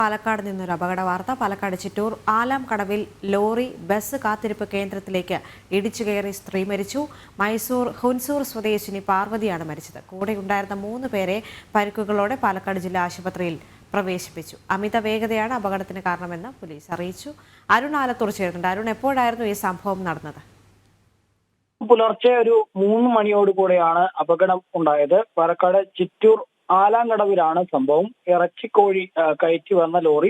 പാലക്കാട് നിന്നൊരു അപകട വാർത്ത. പാലക്കാട് ചിറ്റൂർ ആലാം കടവിൽ ലോറി ബസ് കാത്തിരിപ്പ് കേന്ദ്രത്തിലേക്ക് ഇടിച്ചു കയറി സ്ത്രീ മരിച്ചു. മൈസൂർ ഹുൻസൂർ സ്വദേശിനി പാർവതിയാണ് മരിച്ചത്. കൂടെ ഉണ്ടായിരുന്ന 3 പേരെ പരിക്കുകളോടെ പാലക്കാട് ജില്ലാ ആശുപത്രിയിൽ പ്രവേശിപ്പിച്ചു. അമിത വേഗതയാണ് അപകടത്തിന് കാരണമെന്ന് പോലീസ് അറിയിച്ചു. അരുൺ ആലത്തൂർ ചേർന്നുണ്ട്. അരുൺ, എപ്പോഴായിരുന്നു ഈ സംഭവം നടന്നത്? പുലർച്ചെ ഒരു 3 മണിയോടുകൂടെയാണ് അപകടം ഉണ്ടായത്. പാലക്കാട് ചിറ്റൂർ ആലാങ്കടവിലാണ് സംഭവം. ഇറച്ചിക്കോഴി കയറ്റി വന്ന ലോറി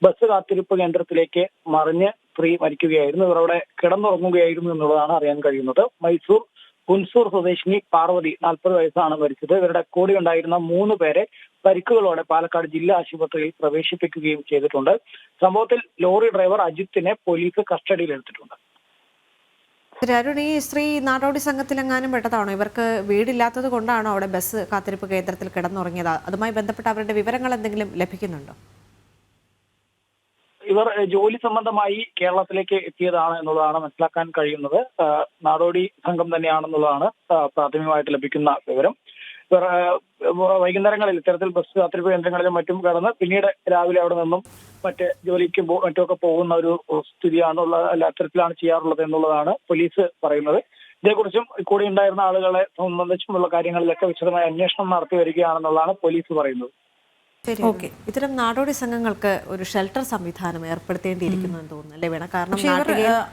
ബസ് കാത്തിരിപ്പ് കേന്ദ്രത്തിലേക്ക് മറിഞ്ഞ് സ്ത്രീ മരിക്കുകയായിരുന്നു. ഇവർ അവിടെ കിടന്നുറങ്ങുകയായിരുന്നു എന്നുള്ളതാണ് അറിയാൻ കഴിയുന്നത്. മൈസൂർ ഹുൻസൂർ സ്വദേശിനി പാർവതി 40 വയസ്സാണ് മരിച്ചത്. ഇവരുടെ കൂടെ ഉണ്ടായിരുന്ന 3 പേരെ പരിക്കുകളോടെ പാലക്കാട് ജില്ലാ ആശുപത്രിയിൽ പ്രവേശിപ്പിക്കുകയും ചെയ്തിട്ടുണ്ട്. സംഭവത്തിൽ ലോറി ഡ്രൈവർ അജിത്തിനെ പോലീസ് കസ്റ്റഡിയിലെടുത്തിട്ടുണ്ട്. അരുൺ, ഈ സ്ത്രീ നാടോടി സംഘത്തിലെങ്ങാനും പെട്ടതാണോ? ഇവർക്ക് വീടില്ലാത്തത് കൊണ്ടാണോ അവിടെ ബസ് കാത്തിരിപ്പ് കേന്ദ്രത്തിൽ കിടന്നുറങ്ങിയത്? അതുമായി ബന്ധപ്പെട്ട അവരുടെ വിവരങ്ങൾ എന്തെങ്കിലും ലഭിക്കുന്നുണ്ടോ? ഇവർ ജോലി സംബന്ധമായി കേരളത്തിലേക്ക് എത്തിയതാണ് എന്നുള്ളതാണ് മനസ്സിലാക്കാൻ കഴിയുന്നത്. നാടോടി സംഘം തന്നെയാണെന്നുള്ളതാണ് പ്രാഥമികമായിട്ട് ലഭിക്കുന്ന വിവരം. ഇവർ വൈകുന്നേരങ്ങളിൽ ഇത്തരത്തിൽ ബസ് കാത്തിരിപ്പ് കേന്ദ്രങ്ങളിലും മറ്റും കടന്ന് പിന്നീട് രാവിലെ അവിടെ നിന്നും മറ്റ് ജോലിക്കും മറ്റുമൊക്കെ പോകുന്ന ഒരു സ്ഥിതിയാണുള്ള അത്തരത്തിലാണ് ചെയ്യാറുള്ളത് എന്നുള്ളതാണ് പോലീസ് പറയുന്നത്. ഇതേക്കുറിച്ചും കൂടെ ഉണ്ടായിരുന്ന ആളുകളെ സംബന്ധിച്ചുമുള്ള കാര്യങ്ങളിലൊക്കെ വിശദമായ അന്വേഷണം നടത്തി വരികയാണെന്നുള്ളതാണ് പോലീസ് പറയുന്നത്. ഓക്കെ, ഇത്തരം നാടോടി സംഘങ്ങൾക്ക് ഒരു ഷെൽട്ടർ സംവിധാനം ഏർപ്പെടുത്തേണ്ടിയിരിക്കുന്നു എന്ന് തോന്നുന്നു അല്ലേ വേണം? കാരണം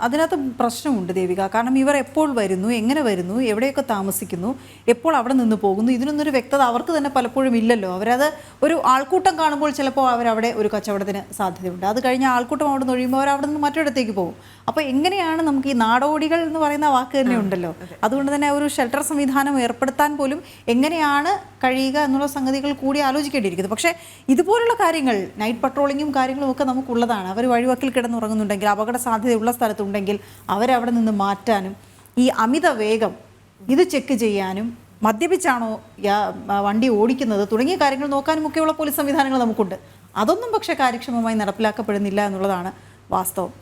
അതിനകത്ത് പ്രശ്നമുണ്ട് ദേവിക. കാരണം ഇവർ എപ്പോൾ വരുന്നു, എങ്ങനെ വരുന്നു, എവിടെയൊക്കെ താമസിക്കുന്നു, എപ്പോൾ അവിടെ നിന്ന് പോകുന്നു, ഇതിനൊന്നൊരു വ്യക്തത അവർക്ക് തന്നെ പലപ്പോഴും ഇല്ലല്ലോ. അവരത് ഒരു ആൾക്കൂട്ടം കാണുമ്പോൾ ചിലപ്പോൾ അവരവിടെ ഒരു കച്ചവടത്തിന് സാധ്യതയുണ്ട്. അത് കഴിഞ്ഞ് ആൾക്കൂട്ടം അവിടെ നിന്ന് ഒഴിയുമ്പോൾ അവർ അവിടെ നിന്ന് മറ്റൊരിടത്തേക്ക് പോകും. അപ്പോൾ എങ്ങനെയാണ് നമുക്ക് ഈ നാടോടികൾ എന്ന് പറയുന്ന വാക്ക് തന്നെ ഉണ്ടല്ലോ, അതുകൊണ്ട് തന്നെ ഒരു ഷെൽട്ടർ സംവിധാനം ഏർപ്പെടുത്താൻ പോലും എങ്ങനെയാണ് കഴിയുക എന്നുള്ള സംഗതികൾ കൂടി ആലോചിക്കേണ്ടിയിരിക്കുന്നത്. പക്ഷേ ഇതുപോലുള്ള കാര്യങ്ങൾ, നൈറ്റ് പട്രോളിങ്ങും കാര്യങ്ങളും ഒക്കെ നമുക്കുള്ളതാണ്. അവർ വഴിവക്കിൽ കിടന്നുറങ്ങുന്നുണ്ടെങ്കിൽ, അപകട സാധ്യതയുള്ള സ്ഥലത്തുണ്ടെങ്കിൽ അവരവിടെ നിന്ന് മാറ്റാനും, ഈ അമിത വേഗം ഇത് ചെക്ക് ചെയ്യാനും, മദ്യപിച്ചാണോ വണ്ടി ഓടിക്കുന്നത് തുടങ്ങിയ കാര്യങ്ങൾ നോക്കാനും ഒക്കെയുള്ള പോലീസ് സംവിധാനങ്ങൾ നമുക്കുണ്ട്. അതൊന്നും പക്ഷേ കാര്യക്ഷമമായി നടപ്പിലാക്കപ്പെടുന്നില്ല എന്നുള്ളതാണ് വാസ്തവം.